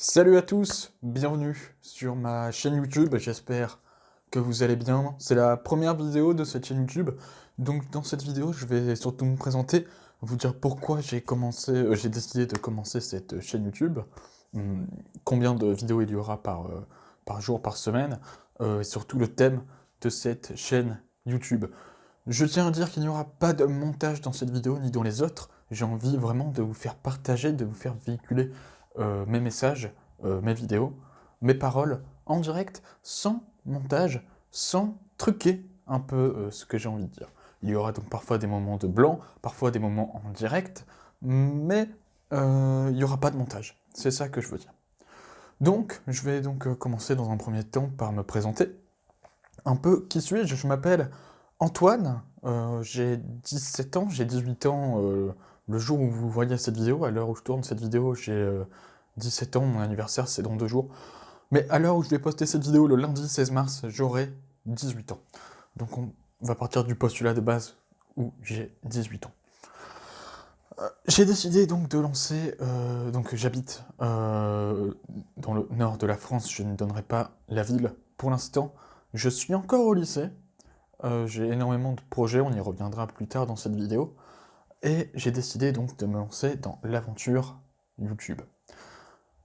Salut à tous, bienvenue sur ma chaîne YouTube, j'espère que vous allez bien. C'est la première vidéo de cette chaîne YouTube, donc dans cette vidéo je vais surtout me présenter, vous dire pourquoi j'ai décidé de commencer cette chaîne YouTube, combien de vidéos il y aura par jour, par semaine, et surtout le thème de cette chaîne YouTube. Je tiens à dire qu'il n'y aura pas de montage dans cette vidéo ni dans les autres. J'ai envie vraiment de vous faire partager, de vous faire véhiculer mes messages, mes vidéos, mes paroles en direct, sans montage, sans truquer un peu ce que j'ai envie de dire. Il y aura donc parfois des moments de blanc, parfois des moments en direct, mais il n'y aura pas de montage. C'est ça que je veux dire. Donc, je vais donc commencer dans un premier temps par me présenter. Un peu, qui suis-je? Je m'appelle Antoine, j'ai 17 ans, j'ai 18 ans le jour où vous voyez cette vidéo. À l'heure où je tourne cette vidéo, j'ai 17 ans, mon anniversaire c'est dans 2 jours. Mais à l'heure où je vais poster cette vidéo, le lundi 16 mars, j'aurai 18 ans. Donc on va partir du postulat de base où j'ai 18 ans. J'ai décidé donc de lancer, donc j'habite dans le nord de la France, je ne donnerai pas la ville pour l'instant. Je suis encore au lycée, j'ai énormément de projets, on y reviendra plus tard dans cette vidéo, et j'ai décidé donc de me lancer dans l'aventure YouTube.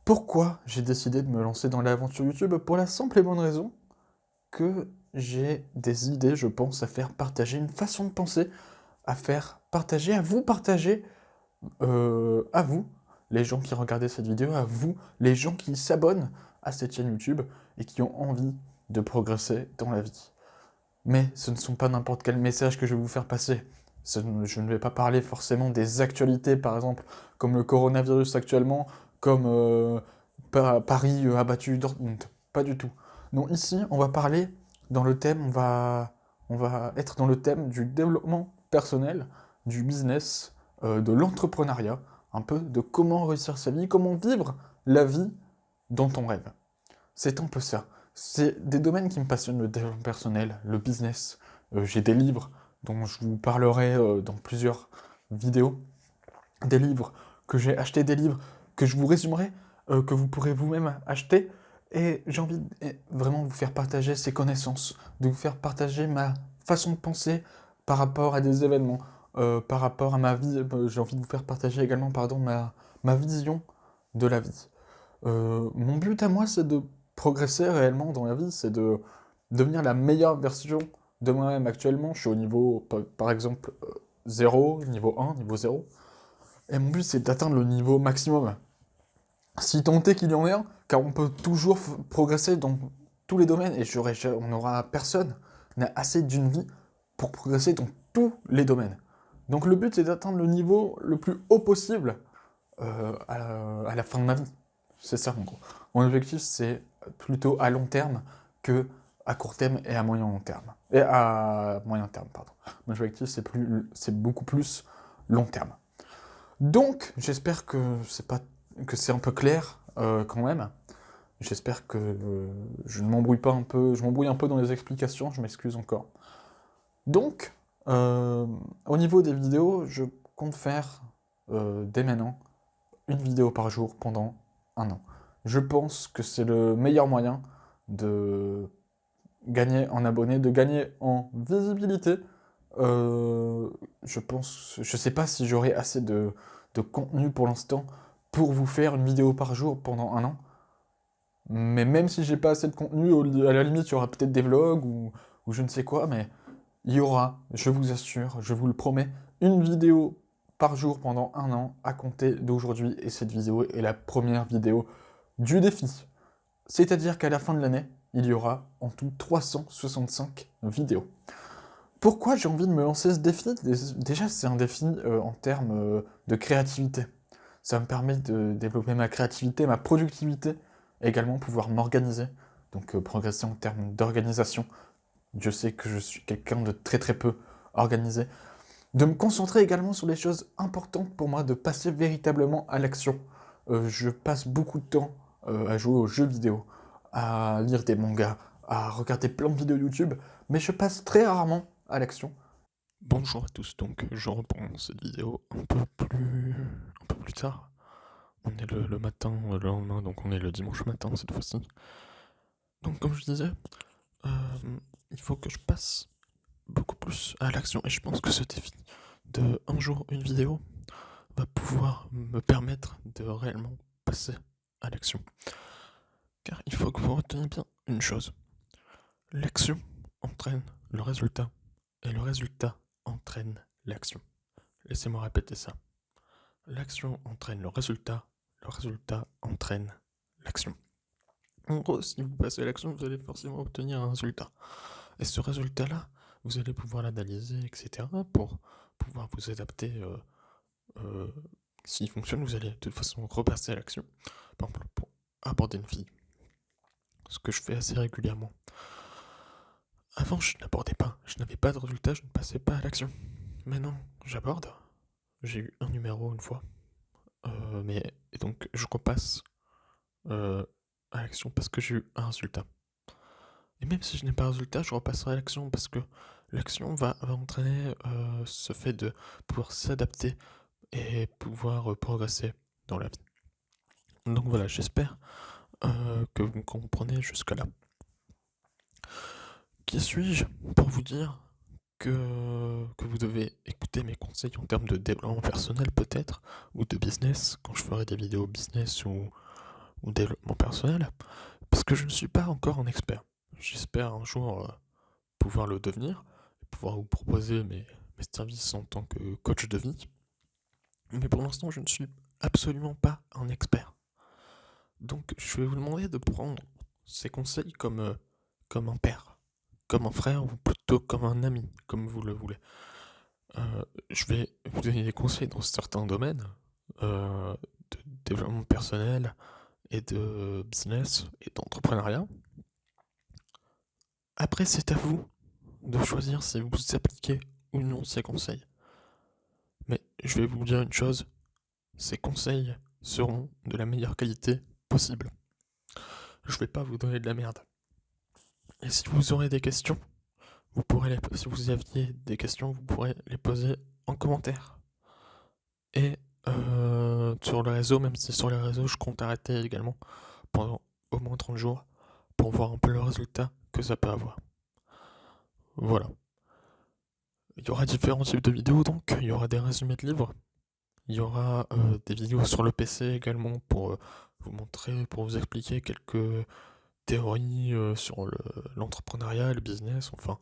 Pourquoi j'ai décidé de me lancer dans l'aventure YouTube? Pour la simple et bonne raison que j'ai des idées, je pense, à faire partager, une façon de penser, à faire partager, à vous, les gens qui regardaient cette vidéo, à vous, les gens qui s'abonnent à cette chaîne YouTube et qui ont envie de progresser dans la vie. Mais ce ne sont pas n'importe quel message que je vais vous faire passer. Je ne vais pas parler forcément des actualités, par exemple, comme le coronavirus actuellement, comme Paris a battu Dortmund. Pas du tout. Non, ici, on va parler dans le thème, on va être dans le thème du développement personnel, du business, de l'entrepreneuriat, un peu de comment réussir sa vie, comment vivre la vie dont on rêve. C'est un peu ça. C'est des domaines qui me passionnent, le développement personnel, le business. J'ai des livres dont je vous parlerai dans plusieurs vidéos. Des livres que j'ai achetés, des livres que je vous résumerai, que vous pourrez vous-même acheter. Et j'ai envie vraiment de vous faire partager ces connaissances, de vous faire partager ma façon de penser par rapport à des événements, par rapport à ma vie. J'ai envie de vous faire partager également, pardon, ma vision de la vie. Mon but à moi, c'est de progresser réellement dans la vie, c'est de devenir la meilleure version de moi-même. Actuellement, je suis au niveau, par exemple, 0, niveau 1, niveau 0. Et mon but, c'est d'atteindre le niveau maximum. Si tant est qu'il y en ait un, car on peut toujours progresser dans tous les domaines, et on n'aura personne n'a assez d'une vie pour progresser dans tous les domaines. Donc le but, c'est d'atteindre le niveau le plus haut possible à la fin de ma vie. C'est ça, en gros. Mon objectif, c'est plutôt à long terme que à court terme et à moyen long terme. Et à moyen terme, pardon. Mon objectif, c'est beaucoup plus long terme. Donc, j'espère que c'est un peu clair quand même. J'espère que je ne m'embrouille pas un peu, je m'embrouille un peu dans les explications, je m'excuse encore. Donc, au niveau des vidéos, je compte faire dès maintenant une vidéo par jour pendant un an. Je pense que c'est le meilleur moyen de gagner en abonnés, de gagner en visibilité. Je sais pas si j'aurai assez de contenu pour l'instant pour vous faire une vidéo par jour pendant un an. Mais même si j'ai pas assez de contenu, à la limite, il y aura peut-être des vlogs ou je ne sais quoi, mais il y aura, je vous assure, je vous le promets, une vidéo par jour pendant un an à compter d'aujourd'hui. Et cette vidéo est la première vidéo du défi. C'est-à-dire qu'à la fin de l'année, il y aura en tout 365 vidéos. Pourquoi j'ai envie de me lancer ce défi? Déjà, c'est un défi en termes de créativité. Ça me permet de développer ma créativité, ma productivité, et également pouvoir m'organiser, donc progresser en termes d'organisation. Je sais que je suis quelqu'un de très très peu organisé. De me concentrer également sur les choses importantes pour moi, de passer véritablement à l'action. Je passe beaucoup de temps à jouer aux jeux vidéo, à lire des mangas, à regarder plein de vidéos YouTube, mais je passe très rarement à l'action. Bonjour à tous, donc je reprends cette vidéo un peu plus tard. On est le matin, le lendemain, donc on est le dimanche matin cette fois-ci. Donc comme je disais, il faut que je passe beaucoup plus à l'action. Et je pense que ce défi de un jour une vidéo va pouvoir me permettre de réellement passer à l'action. Car il faut que vous reteniez bien une chose. L'action entraîne le résultat. Et le résultat entraîne l'action. Laissez-moi répéter ça. L'action entraîne le résultat entraîne l'action. En gros, si vous passez à l'action, vous allez forcément obtenir un résultat. Et ce résultat-là, vous allez pouvoir l'analyser, etc. pour pouvoir vous adapter. S'il fonctionne, vous allez de toute façon repasser à l'action. Par exemple, pour aborder une fille. Ce que je fais assez régulièrement. Avant, je n'abordais pas. Je n'avais pas de résultat, je ne passais pas à l'action. Maintenant, j'aborde. J'ai eu un numéro une fois. Et donc, je repasse à l'action parce que j'ai eu un résultat. Et même si je n'ai pas de résultat, je repasserai à l'action parce que l'action va entraîner ce fait de pouvoir s'adapter et pouvoir progresser dans la vie. Donc voilà, j'espère que vous me comprenez jusqu'à là. Qui suis-je pour vous dire que vous devez écouter mes conseils en termes de développement personnel peut-être, ou de business, quand je ferai des vidéos business ou développement personnel, parce que je ne suis pas encore un expert. J'espère un jour pouvoir le devenir, pouvoir vous proposer mes services en tant que coach de vie, mais pour l'instant je ne suis absolument pas un expert. Donc je vais vous demander de prendre ces conseils comme un père, comme un frère, ou plutôt comme un ami, comme vous le voulez. Je vais vous donner des conseils dans certains domaines de développement personnel et de business et d'entrepreneuriat. Après, c'est à vous de choisir si vous appliquez ou non ces conseils. Mais je vais vous dire une chose, ces conseils seront de la meilleure qualité possible. Je vais pas vous donner de la merde. Et si vous aurez des questions, si vous aviez des questions, vous pourrez les poser en commentaire. Et sur le réseau, même si sur les réseaux, je compte arrêter également pendant au moins 30 jours pour voir un peu le résultat que ça peut avoir. Voilà. Il y aura différents types de vidéos donc, il y aura des résumés de livres, il y aura des vidéos sur le PC également pour vous montrer, pour vous expliquer quelques théories sur l'entrepreneuriat, le business, enfin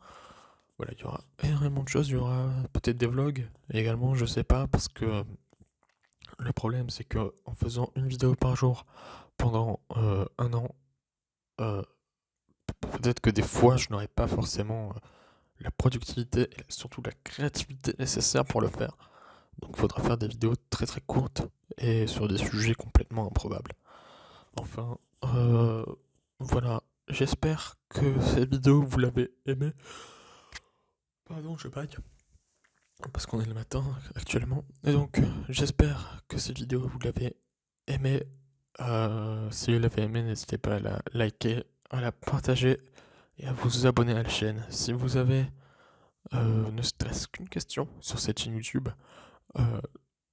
voilà, il y aura énormément de choses, il y aura peut-être des vlogs également, je sais pas, parce que le problème c'est que en faisant une vidéo par jour pendant un an, peut-être que des fois je n'aurai pas forcément la productivité et surtout la créativité nécessaire pour le faire. Donc il faudra faire des vidéos très très courtes et sur des sujets complètement improbables. Enfin, voilà, j'espère que cette vidéo vous l'avez aimée. Pardon, je baille. Parce qu'on est le matin actuellement. Et donc j'espère que cette vidéo vous l'avez aimée. Si vous l'avez aimée, n'hésitez pas à la liker, à la partager et à vous abonner à la chaîne. Si vous avez ne serait-ce qu'une question sur cette chaîne YouTube,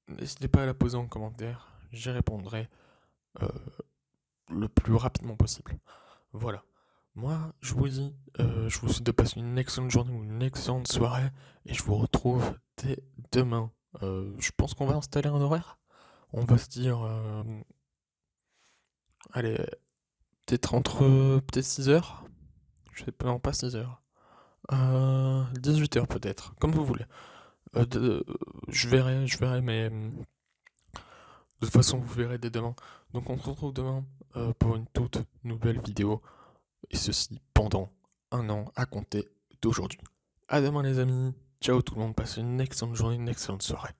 n'hésitez pas à la poser en commentaire, j'y répondrai le plus rapidement possible. Voilà. Moi, je vous dis, je vous souhaite de passer une excellente journée ou une excellente soirée, et je vous retrouve dès demain. Je pense qu'on va installer un horaire. On va se dire, allez, peut-être peut-être 6h. Je sais pas, non, pas 6h. 18h peut-être, comme vous voulez. Je verrai, mais de toute façon, vous verrez dès demain. Donc, on se retrouve demain pour une toute nouvelle vidéo. Et ceci pendant un an à compter d'aujourd'hui. À demain, les amis. Ciao tout le monde. Passez une excellente journée, une excellente soirée.